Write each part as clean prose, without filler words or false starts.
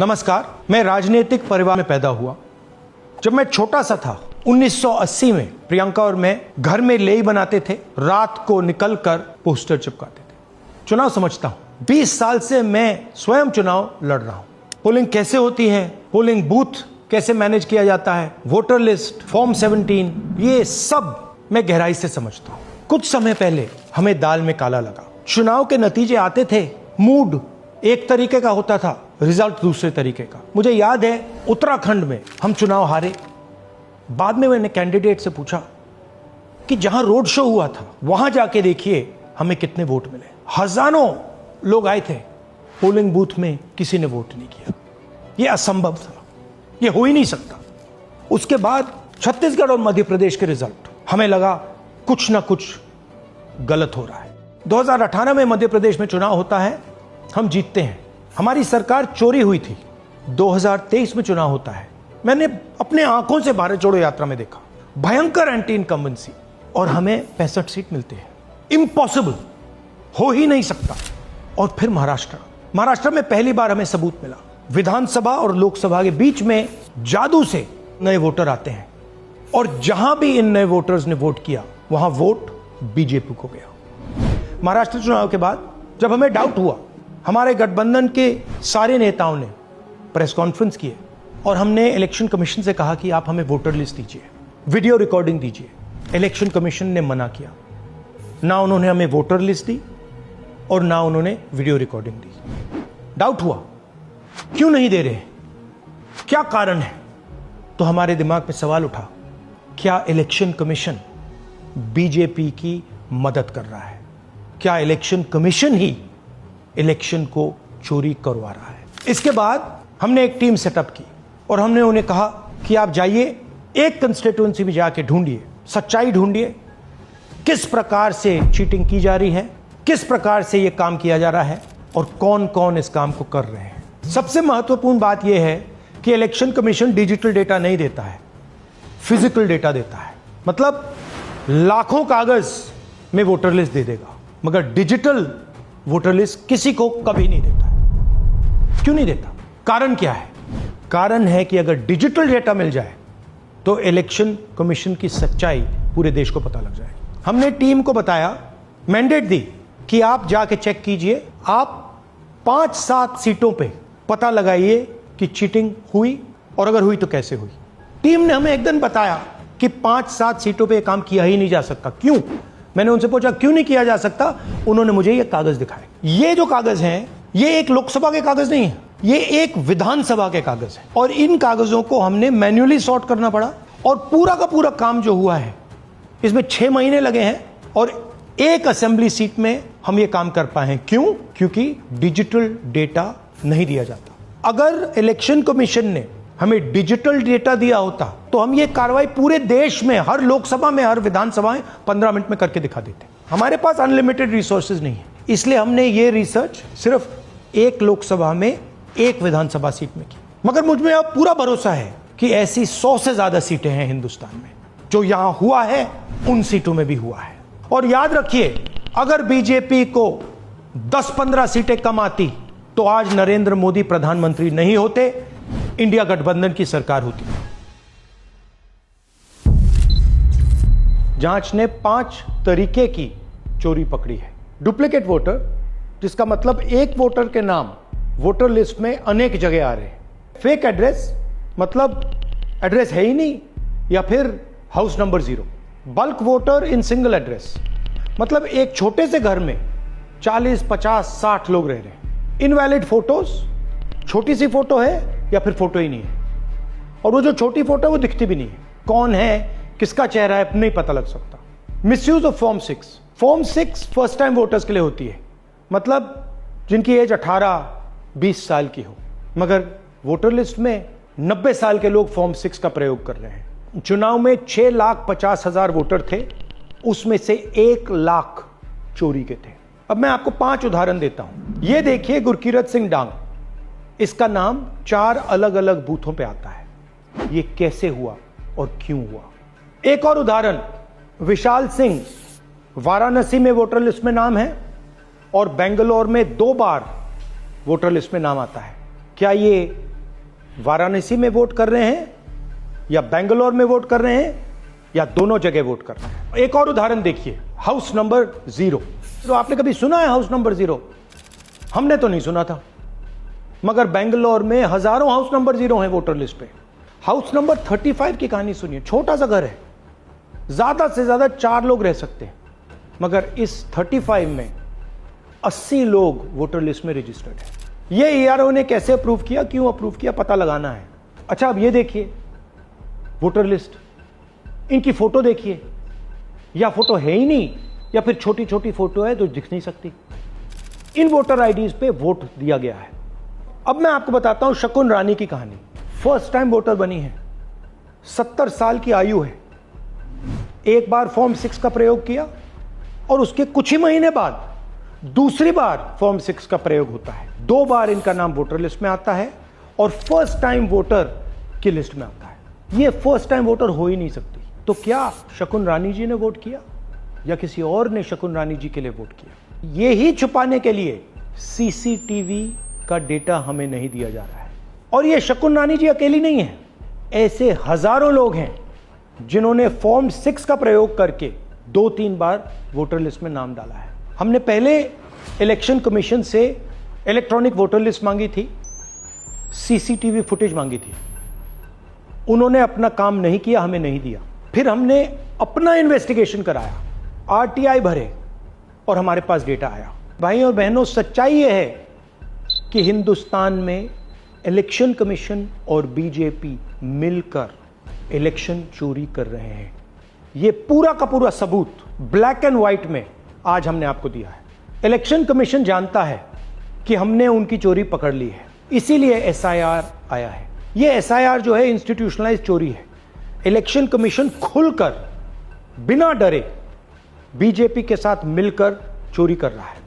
नमस्कार। मैं राजनीतिक परिवार में पैदा हुआ। जब मैं छोटा सा था 1980 में प्रियंका और मैं घर में लेई बनाते थे, रात को निकलकर पोस्टर चिपकाते थे। चुनाव समझता हूं। 20 साल से मैं स्वयं चुनाव लड़ रहा हूं। पोलिंग कैसे होती है, पोलिंग बूथ कैसे मैनेज किया जाता है, वोटर लिस्ट, फॉर्म 17, ये सब मैं गहराई से समझता हूं। कुछ समय पहले हमें दाल में काला लगा। चुनाव के नतीजे आते थे, मूड एक तरीके का होता था, रिजल्ट दूसरे तरीके का। मुझे याद है उत्तराखंड में हम चुनाव हारे। बाद में मैंने कैंडिडेट से पूछा कि जहां रोड शो हुआ था वहां जाके देखिए हमें कितने वोट मिले। हजारों लोग आए थे, पोलिंग बूथ में किसी ने वोट नहीं किया। यह असंभव था, यह हो ही नहीं सकता। उसके बाद छत्तीसगढ़ और मध्य प्रदेश के रिजल्ट, हमें लगा कुछ ना कुछ गलत हो रहा है। 2018 में मध्य प्रदेश में चुनाव होता है, हम जीतते हैं। हमारी सरकार चोरी हुई थी। 2023 में चुनाव होता है, मैंने अपने आंखों से भारत जोड़ो यात्रा में देखा, भयंकर एंटी इनकम्बेंसी, और हमें 65 सीट मिलते हैं। इम्पॉसिबल, हो ही नहीं सकता। और फिर महाराष्ट्र में पहली बार हमें सबूत मिला। विधानसभा और लोकसभा के बीच में जादू से नए वोटर आते हैं, और जहां भी इन नए वोटर्स ने वोट किया वहां वोट बीजेपी को गया। महाराष्ट्र चुनाव के बाद जब हमें डाउट हुआ, हमारे गठबंधन के सारे नेताओं ने प्रेस कॉन्फ्रेंस किए और हमने इलेक्शन कमीशन से कहा कि आप हमें वोटर लिस्ट दीजिए, वीडियो रिकॉर्डिंग दीजिए। इलेक्शन कमीशन ने मना किया। ना उन्होंने हमें वोटर लिस्ट दी और ना उन्होंने वीडियो रिकॉर्डिंग दी। डाउट हुआ, क्यों नहीं दे रहे, क्या कारण है? तो हमारे दिमाग में सवाल उठा, क्या इलेक्शन कमीशन बीजेपी की मदद कर रहा है? क्या इलेक्शन कमीशन ही इलेक्शन को चोरी करवा रहा है? इसके बाद हमने एक टीम सेटअप की और हमने उन्हें कहा कि आप जाइए, एक कंस्टिट्यूएंसी में जाके ढूंढिए, सच्चाई ढूंढिए, किस प्रकार से चीटिंग की जा रही है, किस प्रकार से यह काम किया जा रहा है और कौन कौन इस काम को कर रहे हैं। सबसे महत्वपूर्ण बात यह है कि इलेक्शन कमीशन डिजिटल डेटा नहीं देता है, फिजिकल डेटा देता है। मतलब लाखों कागज में वोटर लिस्ट दे देगा, मगर डिजिटल वोटर लिस्ट किसी को कभी नहीं देता है। क्यों नहीं देता? कारण क्या है? कारण है कि अगर डिजिटल डेटा मिल जाए तो इलेक्शन कमीशन की सच्चाई पूरे देश को पता लग जाए। हमने टीम को बताया, मैंडेट दी कि आप जाके चेक कीजिए, आप 5-7 सीटों पे पता लगाइए कि चीटिंग हुई, और अगर हुई तो कैसे हुई। टीम ने हमें एक दिन बताया कि 5-7 सीटों पे काम किया ही नहीं जा सकता। क्यों? मैंने उनसे पूछा क्यों नहीं किया जा सकता। उन्होंने मुझे ये कागज दिखाए। ये जो कागज हैं, ये एक लोकसभा के कागज नहीं है, ये एक विधानसभा के कागज है, और इन कागजों को हमने मैन्युअली सॉर्ट करना पड़ा। और पूरा का पूरा काम जो हुआ है, इसमें 6 महीने लगे हैं, और एक असेंबली सीट में हम ये काम कर पाए हैं। क्यों? क्योंकि डिजिटल डेटा नहीं दिया जाता। अगर इलेक्शन कमीशन ने हमें डिजिटल डेटा दिया होता तो हम ये कार्रवाई पूरे देश में, हर लोकसभा में, हर विधानसभा में 15 मिनट में करके दिखा देते। हमारे पास अनलिमिटेड रिसोर्सेज नहीं है, इसलिए हमने ये रिसर्च सिर्फ एक लोकसभा में, एक विधानसभा सीट में की। मगर मुझ में अब पूरा भरोसा है कि ऐसी 100 से ज्यादा सीटें हैं हिंदुस्तान में। जो यहां हुआ है उन सीटों में भी हुआ है। और याद रखिए, अगर बीजेपी को 10-15 सीटें कम आती तो आज नरेंद्र मोदी प्रधानमंत्री नहीं होते, इंडिया गठबंधन की सरकार होती। जांच ने 5 तरीके की चोरी पकड़ी है। डुप्लीकेट वोटर, जिसका मतलब एक वोटर के नाम वोटर लिस्ट में अनेक जगह आ रहे हैं। फेक एड्रेस, मतलब एड्रेस है ही नहीं या फिर house number 0। Bulk voter in single address, मतलब एक छोटे से घर में 40, 50, 60 लोग रह रहे हैं। इनवैलिड फोटोज, छोटी सी फोटो है या फिर फोटो ही नहीं है, और वो जो छोटी फोटो है वो दिखती भी नहीं है। कौन है, किसका चेहरा है, नहीं पता लग सकता। Misuse of form 6। Form 6 first time voters के लिए होती है, मतलब जिनकी एज 18-20 साल की हो, मगर वोटर लिस्ट में 90 साल के लोग फॉर्म 6 का प्रयोग कर रहे हैं। चुनाव में 6,50,000 वोटर थे, उसमें से 1 लाख चोरी के थे। अब मैं आपको 5 उदाहरण देता हूं। यह देखिए, गुरकीरत सिंह डांग, इसका नाम 4 अलग अलग बूथों पे आता है। ये कैसे हुआ और क्यों हुआ? एक और उदाहरण, विशाल सिंह, वाराणसी में वोटर लिस्ट में नाम है और बेंगलोर में 2 बार वोटर लिस्ट में नाम आता है। क्या ये वाराणसी में वोट कर रहे हैं या बेंगलोर में वोट कर रहे हैं या दोनों जगह वोट कर रहे हैं। एक और उदाहरण देखिए, हाउस नंबर 0। तो आपने कभी सुना है हाउस नंबर 0? हमने तो नहीं सुना था, मगर बेंगलोर में हजारों हाउस नंबर 0 हैं वोटर लिस्ट पे। हाउस नंबर 35 की कहानी सुनिए। छोटा सा घर है, ज्यादा से ज्यादा 4 लोग रह सकते हैं, मगर इस 35 में 80 लोग वोटर लिस्ट में रजिस्टर्ड है। ये ईआरओ ने कैसे अप्रूव किया, क्यों अप्रूव किया, पता लगाना है। अच्छा, अब ये देखिए वोटर लिस्ट, इनकी फोटो देखिए, या फोटो है ही नहीं या फिर छोटी छोटी फोटो है तो दिख नहीं सकती। इन वोटर आईडीज पे वोट दिया गया है। अब मैं आपको बताता हूं शकुन रानी की कहानी। फर्स्ट टाइम वोटर बनी है, 70 साल की आयु है। एक बार फॉर्म 6 का प्रयोग किया और उसके कुछ ही महीने बाद दूसरी बार फॉर्म 6 का प्रयोग होता है। 2 बार इनका नाम वोटर लिस्ट में आता है और फर्स्ट टाइम वोटर की लिस्ट में आता है। ये फर्स्ट टाइम वोटर हो ही नहीं सकती। तो क्या शकुन रानी जी ने वोट किया या किसी और ने शकुन रानी जी के लिए वोट किया? ये ही छुपाने के लिए सीसीटीवी का डेटा हमें नहीं दिया जा रहा है। और ये शकुन रानी जी अकेली नहीं है, ऐसे हजारों लोग हैं जिन्होंने फॉर्म 6 का प्रयोग करके 2-3 बार वोटर लिस्ट में नाम डाला है। हमने पहले इलेक्शन कमीशन से इलेक्ट्रॉनिक वोटर लिस्ट मांगी थी, सीसीटीवी फुटेज मांगी थी। उन्होंने अपना काम नहीं किया, हमें नहीं दिया। फिर हमने अपना इन्वेस्टिगेशन कराया, आरटीआई भरे और हमारे पास डेटा आया। भाई और बहनों, सच्चाई यह है कि हिंदुस्तान में इलेक्शन कमीशन और बीजेपी मिलकर इलेक्शन चोरी कर रहे हैं। यह पूरा का पूरा सबूत ब्लैक एंड व्हाइट में आज हमने आपको दिया है। इलेक्शन कमीशन जानता है कि हमने उनकी चोरी पकड़ ली है, इसीलिए एसआईआर आया है। यह एसआईआर जो है इंस्टीट्यूशनलाइज चोरी है। इलेक्शन कमीशन खुलकर बिना डरे बीजेपी के साथ मिलकर चोरी कर रहा है।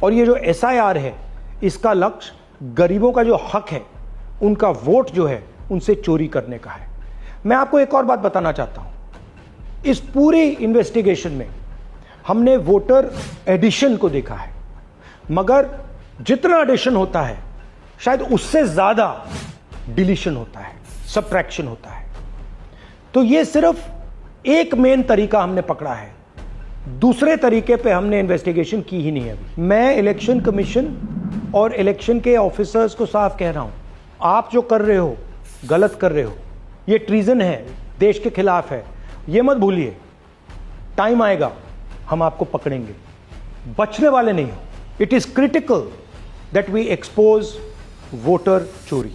और ये जो एसआईआर है, इसका लक्ष्य गरीबों का जो हक है, उनका वोट जो है, उनसे चोरी करने का है। मैं आपको एक और बात बताना चाहता हूं। इस पूरी इन्वेस्टिगेशन में हमने वोटर एडिशन को देखा है, मगर जितना एडिशन होता है शायद उससे ज्यादा डिलीशन होता है, सबट्रैक्शन होता है। तो ये सिर्फ एक मेन तरीका हमने पकड़ा है, दूसरे तरीके पे हमने इन्वेस्टिगेशन की ही नहीं है अभी। मैं इलेक्शन कमीशन और इलेक्शन के ऑफिसर्स को साफ कह रहा हूं, आप जो कर रहे हो गलत कर रहे हो, ये ट्रीजन है, देश के खिलाफ है। ये मत भूलिए, टाइम आएगा हम आपको पकड़ेंगे, बचने वाले नहीं हो। It is critical that we expose voter चोरी।